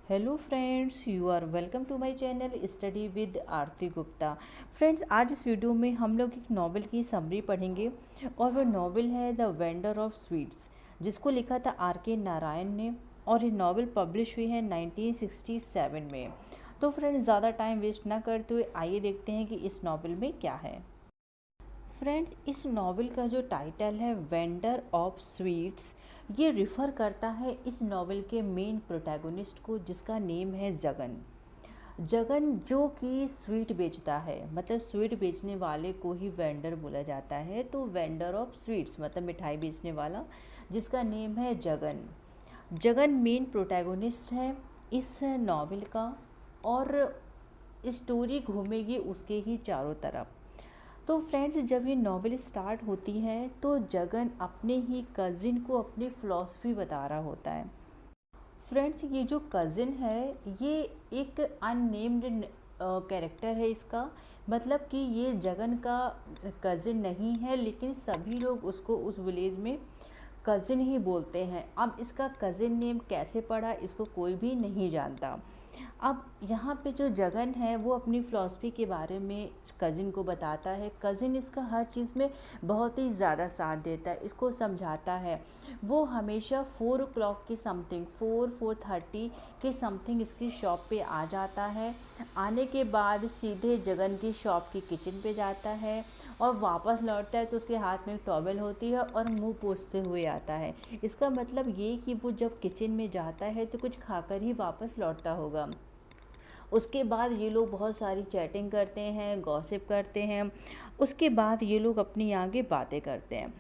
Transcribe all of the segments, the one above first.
Hello friends, you are welcome to my channel study with Aarti Gupta. Friends, आज इस video में हम लोग एक नॉवेल की समरी पढ़ेंगे और वो नॉवेल है द वेंडर ऑफ स्वीट्स, जिसको लिखा था R.K. नारायण ने और ये नॉवेल पब्लिश हुई है 1967 में। तो फ्रेंड्स, ज़्यादा टाइम वेस्ट ना करते हुए आइए देखते हैं कि इस नॉवेल में क्या है। फ्रेंड्स, इस नॉवेल का जो टाइटल है वेंडर ऑफ स्वीट्स, ये रिफ़र करता है इस नॉवेल के मेन प्रोटैगोनिस्ट को, जिसका नेम है जगन। जगन जो कि स्वीट बेचता है, मतलब स्वीट बेचने वाले को ही वेंडर बोला जाता है। तो वेंडर ऑफ स्वीट्स मतलब मिठाई बेचने वाला, जिसका नेम है जगन। जगन मेन प्रोटैगोनिस्ट है इस नॉवेल का और स्टोरी घूमेगी उसके ही चारों तरफ। तो फ्रेंड्स, जब ये नॉवेल स्टार्ट होती है तो जगन अपने ही कज़िन को अपनी फ़िलॉसफी बता रहा होता है। फ्रेंड्स, ये जो कज़िन है ये एक अननेम्ड कैरेक्टर है इसका, मतलब कि ये जगन का कज़िन नहीं है, लेकिन सभी लोग उसको उस विलेज में कज़िन ही बोलते हैं। अब इसका कज़िन नेम कैसे पड़ा इसको कोई भी नहीं जानता। अब यहाँ पे जो जगन है वो अपनी फ़िलॉसफी के बारे में कज़िन को बताता है। कज़िन इसका हर चीज़ में बहुत ही ज़्यादा साथ देता है, इसको समझाता है। वो हमेशा 4 o'clock की समथिंग 4-4:30 के समथिंग इसकी शॉप पे आ जाता है। आने के बाद सीधे जगन की शॉप की किचन पे जाता है और वापस लौटता है तो उसके हाथ में एक टॉवेल होती है और मुंह पोंछते हुए आता है। इसका मतलब ये कि वो जब किचन में जाता है तो कुछ खाकर ही वापस लौटता होगा। उसके बाद ये लोग बहुत सारी चैटिंग करते हैं, गॉसिप करते हैं। उसके बाद ये लोग अपनी आगे बातें करते हैं।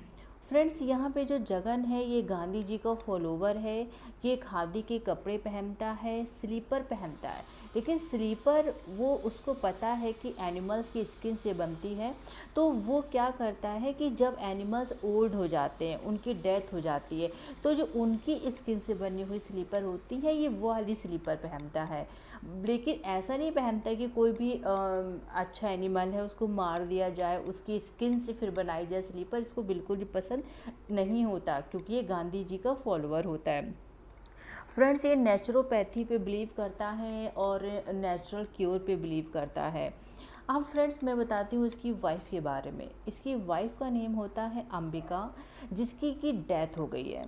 फ्रेंड्स, यहाँ पे जो जगन है ये गांधी जी का फॉलोवर है। ये खादी के कपड़े पहनता है, स्लीपर पहनता है, लेकिन स्लीपर वो उसको पता है कि एनिमल्स की स्किन से बनती है। तो वो क्या करता है कि जब एनिमल्स ओल्ड हो जाते हैं, उनकी डेथ हो जाती है, तो जो उनकी स्किन से बनी हुई स्लीपर होती है ये वो वाली स्लीपर पहनता है। लेकिन ऐसा नहीं पहनता कि कोई भी अच्छा एनिमल है उसको मार दिया जाए, उसकी स्किन से फिर बनाई जाए स्लीपर, इसको बिल्कुल भी पसंद नहीं होता, क्योंकि ये गांधी जी का फॉलोअर होता है। फ्रेंड्स, ये नेचुरोपैथी पे बिलीव करता है और नेचुरल क्योर पे बिलीव करता है। अब फ्रेंड्स, मैं बताती हूँ इसकी वाइफ के बारे में। इसकी वाइफ का नेम होता है अंबिका, जिसकी की डेथ हो गई है।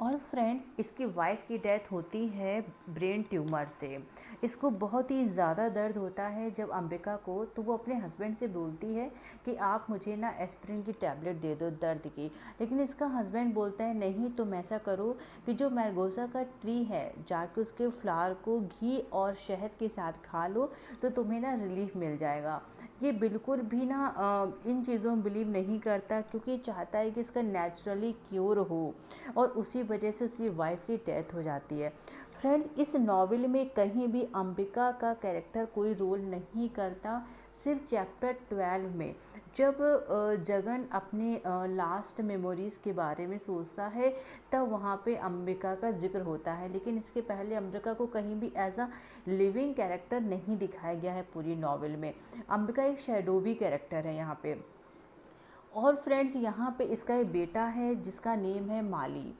और फ्रेंड्स, इसकी वाइफ की डेथ होती है ब्रेन ट्यूमर से। इसको बहुत ही ज़्यादा दर्द होता है जब अंबिका को, तो वो अपने हस्बैंड से बोलती है कि आप मुझे ना एस्पिरिन की टैबलेट दे दो दर्द की। लेकिन इसका हस्बैंड बोलता है नहीं, तुम ऐसा करो कि जो मैगोसा का ट्री है जाके उसके फ्लावर को घी और शहद के साथ खा लो तो तुम्हें ना रिलीफ मिल जाएगा। ये बिल्कुल भी ना इन चीज़ों में बिलीव नहीं करता, क्योंकि चाहता है कि इसका नेचुरली क्योर हो, और उसी वजह से उसकी वाइफ की डेथ हो जाती है। फ्रेंड्स, इस नॉवेल में कहीं भी अंबिका का कैरेक्टर कोई रोल नहीं करता। सिर्फ चैप्टर 12 में जब जगन अपने लास्ट मेमोरीज़ के बारे में सोचता है तब वहाँ पे अंबिका का जिक्र होता है, लेकिन इसके पहले अंबिका को कहीं भी एज अ लिविंग कैरेक्टर नहीं दिखाया गया है पूरी नॉवेल में। अंबिका एक शैडोवी कैरेक्टर है यहाँ पे। और फ्रेंड्स, यहाँ पे इसका एक बेटा है जिसका नेम है माली।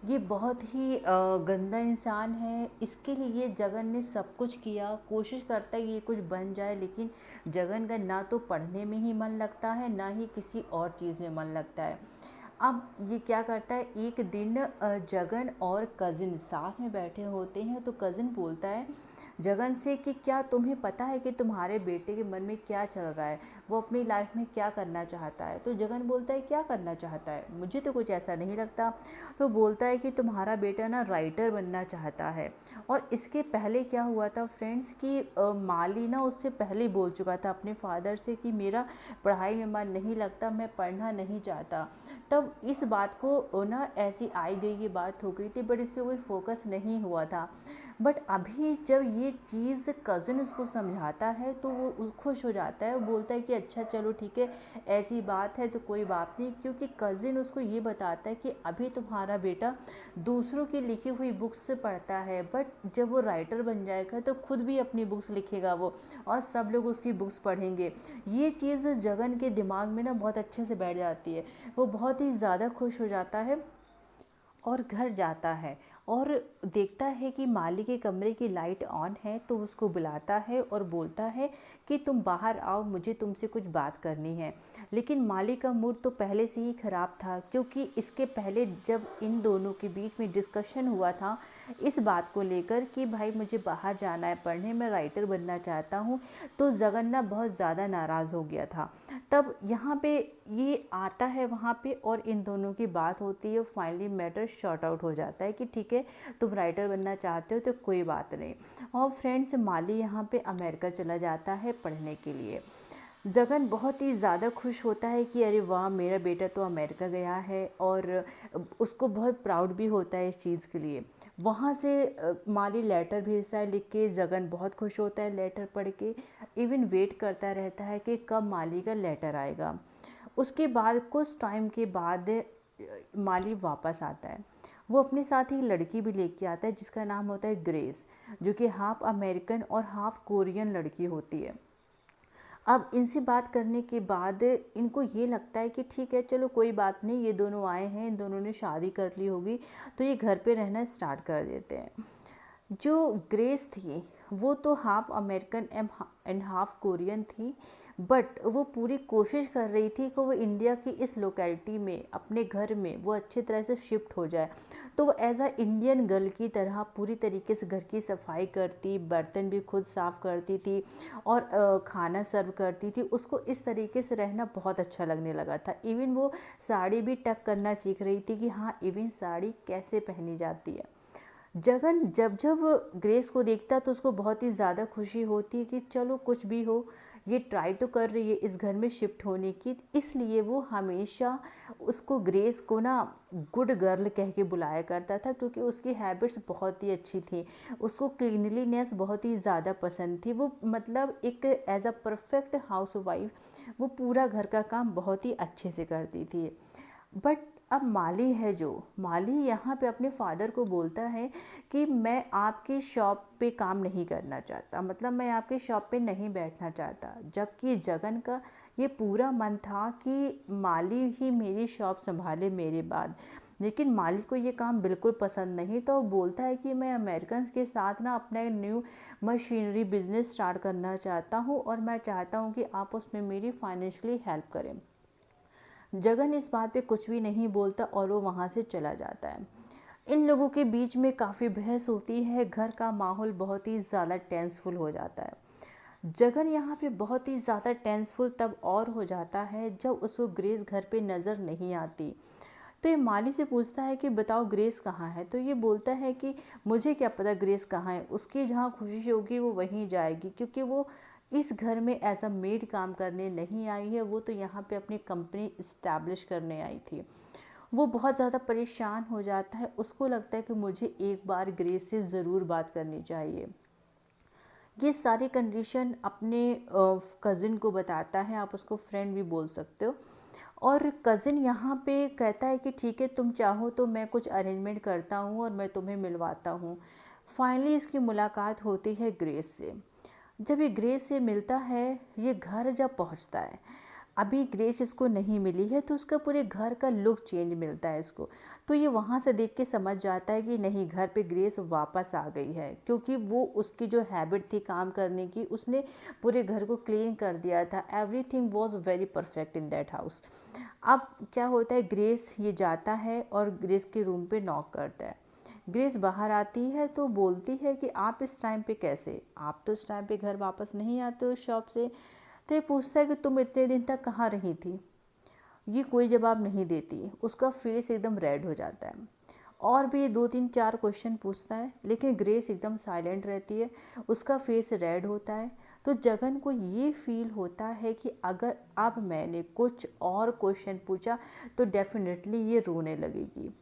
ये बहुत ही गंदा इंसान है। इसके लिए जगन ने सब कुछ किया, कोशिश करता है ये कुछ बन जाए, लेकिन जगन का ना तो पढ़ने में ही मन लगता है ना ही किसी और चीज़ में मन लगता है। अब ये क्या करता है, एक दिन जगन और कज़िन साथ में बैठे होते हैं तो कज़िन बोलता है जगन से कि क्या तुम्हें पता है कि तुम्हारे बेटे के मन में क्या चल रहा है, वो अपनी लाइफ में क्या करना चाहता है। तो जगन बोलता है क्या करना चाहता है, मुझे तो कुछ ऐसा नहीं लगता। तो बोलता है कि तुम्हारा बेटा ना राइटर बनना चाहता है। और इसके पहले क्या हुआ था फ्रेंड्स कि माली ना उससे पहले ही बोल चुका था अपने फादर से कि मेरा पढ़ाई में मन नहीं लगता, मैं पढ़ना नहीं चाहता। तब इस बात को ना ऐसी आई गई ये बात हो गई थी, बट इस पर कोई फोकस नहीं हुआ था। बट अभी जब ये चीज़ कज़िन उसको समझाता है तो वो खुश हो जाता है, वो बोलता है कि अच्छा चलो ठीक है, ऐसी बात है तो कोई बात नहीं, क्योंकि कज़िन उसको ये बताता है कि अभी तुम्हारा बेटा दूसरों की लिखी हुई बुक्स से पढ़ता है, बट जब वो राइटर बन जाएगा तो खुद भी अपनी बुक्स लिखेगा वो, और सब लोग उसकी बुक्स पढ़ेंगे। ये चीज़ जगन के दिमाग में ना बहुत अच्छे से बैठ जाती है। वो बहुत ही ज़्यादा खुश हो जाता है और घर जाता है। और देखता है कि माली के कमरे की लाइट ऑन है, तो उसको बुलाता है और बोलता है कि तुम बाहर आओ, मुझे तुमसे कुछ बात करनी है। लेकिन माली का मूड तो पहले से ही ख़राब था, क्योंकि इसके पहले जब इन दोनों के बीच में डिस्कशन हुआ था इस बात को लेकर कि भाई मुझे बाहर जाना है पढ़ने, मैं राइटर बनना चाहता हूँ, तो जगन्ना बहुत ज़्यादा नाराज़ हो गया था। तब यहाँ पे ये आता है वहाँ पे और इन दोनों की बात होती है और फाइनली मैटर शॉर्ट आउट हो जाता है कि ठीक है, तुम राइटर बनना चाहते हो तो कोई बात नहीं। और फ्रेंड्स, माली यहाँ पे अमेरिका चला जाता है पढ़ने के लिए। जगन बहुत ही ज़्यादा खुश होता है कि अरे वाह, मेरा बेटा तो अमेरिका गया है, और उसको बहुत प्राउड भी होता है इस चीज़ के लिए। वहाँ से माली लेटर भेजता है लिख के। जगन बहुत खुश होता है लेटर पढ़ के, इवन वेट करता रहता है कि कब माली का लेटर आएगा। उसके बाद कुछ टाइम के बाद माली वापस आता है। वो अपने साथ ही लड़की भी लेके आता है जिसका नाम होता है ग्रेस, जो कि हाफ अमेरिकन और हाफ कोरियन लड़की होती है। अब इनसे बात करने के बाद इनको ये लगता है कि ठीक है, चलो कोई बात नहीं, ये दोनों आए हैं, इन दोनों ने शादी कर ली होगी, तो ये घर पे रहना स्टार्ट कर देते हैं। जो ग्रेस थी वो तो half American and half Korean थी, बट वो पूरी कोशिश कर रही थी कि वो इंडिया की इस लोकेलिटी में अपने घर में वो अच्छी तरह से शिफ्ट हो जाए। तो वो एज अ इंडियन गर्ल की तरह पूरी तरीके से घर की सफाई करती, बर्तन भी खुद साफ़ करती थी और खाना सर्व करती थी। उसको इस तरीके से रहना बहुत अच्छा लगने लगा था। इवन वो साड़ी भी टक करना सीख रही थी कि हाँ, इवन साड़ी कैसे पहनी जाती है। जगन जब जब ग्रेस को देखता तो उसको बहुत ही ज़्यादा खुशी होती है कि चलो कुछ भी हो, ये ट्राई तो कर रही है इस घर में शिफ्ट होने की। इसलिए वो हमेशा उसको, ग्रेस को ना, गुड गर्ल कह के बुलाया करता था, क्योंकि उसकी हैबिट्स बहुत ही अच्छी थी। उसको क्लीनलीनेस बहुत ही ज़्यादा पसंद थी। वो मतलब एक as a perfect housewife वो पूरा घर का काम बहुत ही अच्छे से करती थी। बट अब माली यहाँ पे अपने फादर को बोलता है कि मैं आपकी शॉप पे काम नहीं करना चाहता, मतलब मैं आपकी शॉप पे नहीं बैठना चाहता। जबकि जगन का ये पूरा मन था कि माली ही मेरी शॉप संभाले मेरे बाद। लेकिन माली को ये काम बिल्कुल पसंद नहीं, तो वो बोलता है कि मैं अमेरिकन के साथ ना अपना न्यू मशीनरी बिजनेस स्टार्ट करना चाहता हूँ, और मैं चाहता हूँ कि आप उसमें मेरी फाइनेंशियली हेल्प करें। जगन इस बात पे कुछ भी नहीं बोलता और वो वहाँ से चला जाता है। इन लोगों के बीच में काफ़ी बहस होती है, घर का माहौल बहुत ही ज़्यादा टेंसफुल हो जाता है। जगन यहाँ पे बहुत ही ज़्यादा टेंसफुल तब और हो जाता है जब उसको ग्रेस घर पे नज़र नहीं आती। तो ये माली से पूछता है कि बताओ ग्रेस कहाँ है। तो ये बोलता है कि मुझे क्या पता ग्रेस कहाँ है, उसकी जहाँ खुशी होगी वो वहीं जाएगी, क्योंकि वो इस घर में एज अ मेड काम करने नहीं आई है, वो तो यहाँ पे अपनी कंपनी इस्टेब्लिश करने आई थी। वो बहुत ज़्यादा परेशान हो जाता है। उसको लगता है कि मुझे एक बार ग्रेस से ज़रूर बात करनी चाहिए। ये सारी कंडीशन अपने कज़िन को बताता है, आप उसको फ्रेंड भी बोल सकते हो। और कज़िन यहाँ पे कहता है कि ठीक है, तुम चाहो तो मैं कुछ अरेंजमेंट करता हूँ और मैं तुम्हें मिलवाता हूँ। फाइनली इसकी मुलाकात होती है ग्रेस से। जब ये ग्रेस से मिलता है, ये घर जब पहुँचता है, अभी ग्रेस इसको नहीं मिली है, तो उसका पूरे घर का लुक चेंज मिलता है इसको। तो ये वहाँ से देख के समझ जाता है कि नहीं, घर पे ग्रेस वापस आ गई है, क्योंकि वो उसकी जो हैबिट थी काम करने की, उसने पूरे घर को क्लीन कर दिया था। Everything was very perfect in that house. अब क्या होता है, ग्रेस ये जाता है और ग्रेस के रूम पे नॉक करता है। ग्रेस बाहर आती है तो बोलती है कि आप इस टाइम पे कैसे, आप तो इस टाइम पे घर वापस नहीं आते हो शॉप से। तो ये पूछता है कि तुम इतने दिन तक कहाँ रही थी। ये कोई जवाब नहीं देती, उसका फेस एकदम रेड हो जाता है। और भी 2 3 4 क्वेश्चन पूछता है, लेकिन ग्रेस एकदम साइलेंट रहती है, उसका फेस रेड होता है। तो जगन को ये फील होता है कि अगर अब मैंने कुछ और क्वेश्चन पूछा तो डेफिनेटली ये रोने लगेगी।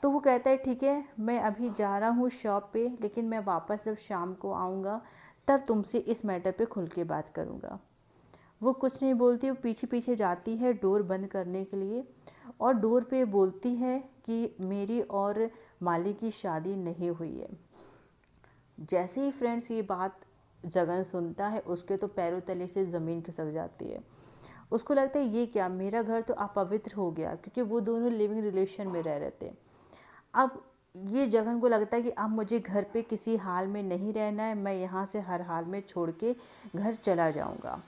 तो वो कहता है ठीक है, मैं अभी जा रहा हूँ शॉप पे, लेकिन मैं वापस जब शाम को आऊँगा तब तुमसे इस मैटर पे खुल के बात करूँगा। वो कुछ नहीं बोलती, वो पीछे पीछे जाती है डोर बंद करने के लिए, और डोर पे बोलती है कि मेरी और माली की शादी नहीं हुई है। जैसे ही फ्रेंड्स ये बात जगन सुनता है, उसके तो पैरों तले से ज़मीन खिसक जाती है। उसको लगता है ये क्या, मेरा घर तो अपवित्र हो गया, क्योंकि वो दोनों लिविंग रिलेशन में रह रहे थे। अब ये जगन को लगता है कि अब मुझे घर पे किसी हाल में नहीं रहना है, मैं यहाँ से हर हाल में छोड़ के घर चला जाऊँगा।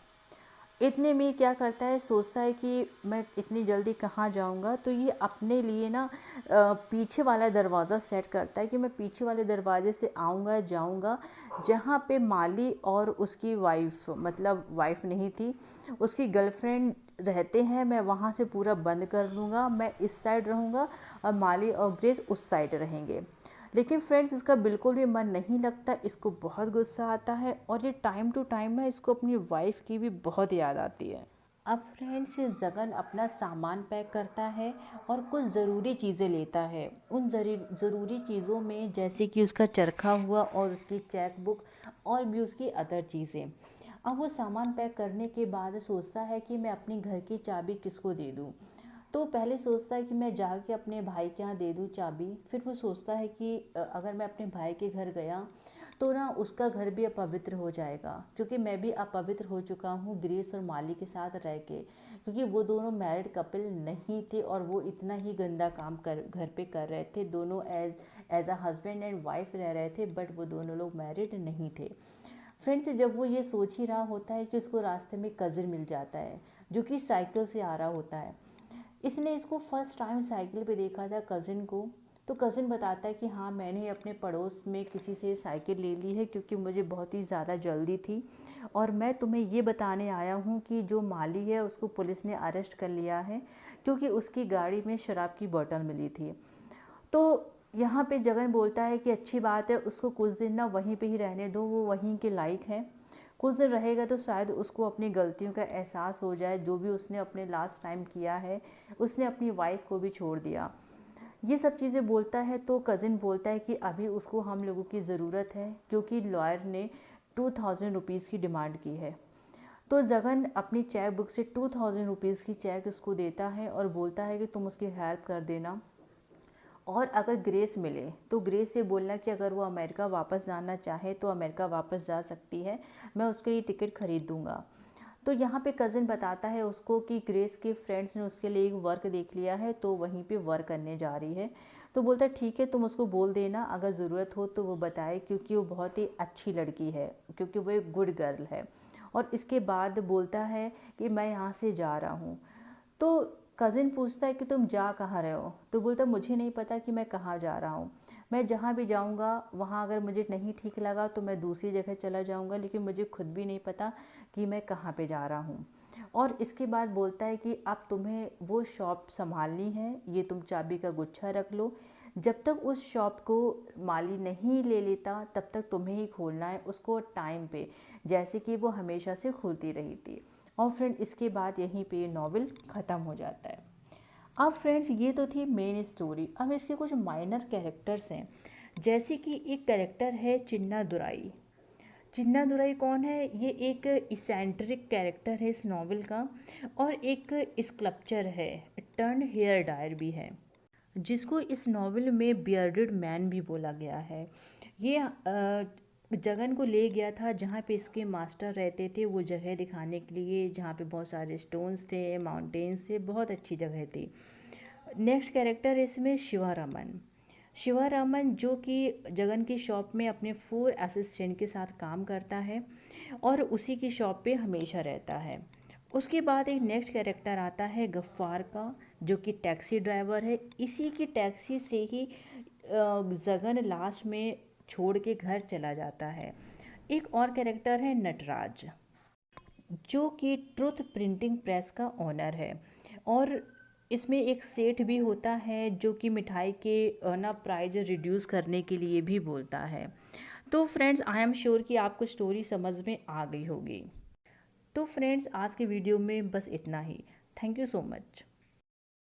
इतने में क्या करता है, सोचता है कि मैं इतनी जल्दी कहाँ जाऊँगा, तो ये अपने लिए ना पीछे वाला दरवाज़ा सेट करता है कि मैं पीछे वाले दरवाजे से आऊँगा जाऊँगा, जहाँ पे माली और उसकी वाइफ, मतलब वाइफ नहीं थी, उसकी गर्लफ्रेंड रहते हैं, मैं वहाँ से पूरा बंद कर लूँगा, मैं इस साइड रहूँगा और माली और ग्रेस उस साइड रहेंगे। लेकिन फ्रेंड्स इसका बिल्कुल भी मन नहीं लगता, इसको बहुत गुस्सा आता है और ये टाइम टू टाइम ना इसको अपनी वाइफ की भी बहुत याद आती है। अब फ्रेंड्स ये जगन अपना सामान पैक करता है और कुछ ज़रूरी चीज़ें लेता है। उन ज़रूरी चीज़ों में जैसे कि उसका चरखा हुआ और उसकी चेक बुक और भी उसकी अदर चीज़ें। अब वो सामान पैक करने के बाद सोचता है कि मैं अपने घर की चाबी किसको दे दूँ। तो पहले सोचता है कि मैं जाके अपने भाई के यहाँ दे दूँ चाबी। फिर वो सोचता है कि अगर मैं अपने भाई के घर गया तो ना उसका घर भी अपवित्र हो जाएगा, क्योंकि मैं भी अपवित्र हो चुका हूँ ग्रेस और माली के साथ रह के, क्योंकि वो दोनों मैरिड कपल नहीं थे और वो इतना ही गंदा काम कर घर पे कर रहे थे। दोनों as a husband and wife रह रहे थे, बट वो दोनों लोग मैरिड नहीं थे। फ्रेंड्स जब वो ये सोच ही रहा होता है कि उसको रास्ते में कज़िन मिल जाता है जो कि साइकिल से आ रहा होता है। इसने इसको फर्स्ट टाइम साइकिल पे देखा था कज़िन को। तो कज़िन बताता है कि हाँ, मैंने अपने पड़ोस में किसी से साइकिल ले ली है क्योंकि मुझे बहुत ही ज़्यादा जल्दी थी, और मैं तुम्हें ये बताने आया हूँ कि जो माली है उसको पुलिस ने अरेस्ट कर लिया है क्योंकि उसकी गाड़ी में शराब की बोतल मिली थी। तो यहाँ पे जगन बोलता है कि अच्छी बात है, उसको कुछ दिन ना वहीं पे ही रहने दो, वो वहीं के लायक है। कुछ दिन रहेगा तो शायद उसको अपनी गलतियों का एहसास हो जाए, जो भी उसने अपने लास्ट टाइम किया है। उसने अपनी वाइफ को भी छोड़ दिया, ये सब चीज़ें बोलता है। तो कज़िन बोलता है कि अभी उसको हम लोगों की ज़रूरत है क्योंकि लॉयर ने 2000 रुपीज़ की डिमांड की है। तो जगन अपनी चेक बुक से 2000 रुपीज़ की चेक उसको देता है और बोलता है कि तुम उसकी हेल्प कर देना, और अगर ग्रेस मिले तो ग्रेस से बोलना कि अगर वो अमेरिका वापस जाना चाहे तो अमेरिका वापस जा सकती है, मैं उसके लिए टिकट खरीद दूँगा। तो यहाँ पे कज़िन बताता है उसको कि ग्रेस के फ्रेंड्स ने उसके लिए एक वर्क देख लिया है, तो वहीं पे वर्क करने जा रही है। तो बोलता है ठीक है, तुम उसको बोल देना अगर ज़रूरत हो तो वो बताए, क्योंकि वो बहुत ही अच्छी लड़की है, क्योंकि वो एक गुड गर्ल है। और इसके बाद बोलता है कि मैं यहाँ से जा रहा हूँ। तो कज़िन पूछता है कि तुम जा कहाँ रहे हो, तो बोलता मुझे नहीं पता कि मैं कहाँ जा रहा हूँ, मैं जहाँ भी जाऊँगा वहाँ अगर मुझे नहीं ठीक लगा तो मैं दूसरी जगह चला जाऊँगा, लेकिन मुझे खुद भी नहीं पता कि मैं कहाँ पे जा रहा हूँ। और इसके बाद बोलता है कि अब तुम्हें वो शॉप संभालनी है, ये तुम चाबी का गुच्छा रख लो, जब तक उस शॉप को माली नहीं ले लेता तब तक तुम्हें ही खोलना है उसको टाइम पे, जैसे कि वो हमेशा से खुलती रही थी। और फ्रेंड इसके बाद यहीं पे नॉवेल ख़त्म हो जाता है। अब फ्रेंड्स ये तो थी मेन स्टोरी, अब इसके कुछ माइनर कैरेक्टर्स हैं। जैसे कि एक कैरेक्टर है चिन्ना दुराई। चिन्ना दुराई कौन है? ये एक इसेंट्रिक कैरेक्टर है इस नॉवेल का, और एक स्कल्पचर है, टर्न हेयर डायर भी है, जिसको इस नॉवेल में बियर्डेड मैन भी बोला गया है। ये जगन को ले गया था जहाँ पे इसके मास्टर रहते थे, वो जगह दिखाने के लिए जहाँ पे बहुत सारे स्टोन्स थे, माउंटेन्स थे, बहुत अच्छी जगह थी। नेक्स्ट कैरेक्टर है इसमें शिवा रमन। शिवा रमन जो कि जगन की शॉप में अपने 4 असिस्टेंट के साथ काम करता है और उसी की शॉप पे हमेशा रहता है। उसके बाद एक नेक्स्ट कैरेक्टर आता है गफ्फार का, जो कि टैक्सी ड्राइवर है। इसी की टैक्सी से ही जगन लास्ट में छोड़ के घर चला जाता है। एक और कैरेक्टर है नटराज, जो कि ट्रुथ प्रिंटिंग प्रेस का ओनर है, और इसमें एक सेठ भी होता है जो कि मिठाई के ना प्राइस रिड्यूस करने के लिए भी बोलता है। तो फ्रेंड्स आई एम श्योर कि आपको स्टोरी समझ में आ गई होगी। तो फ्रेंड्स आज के वीडियो में बस इतना ही। Thank you so much.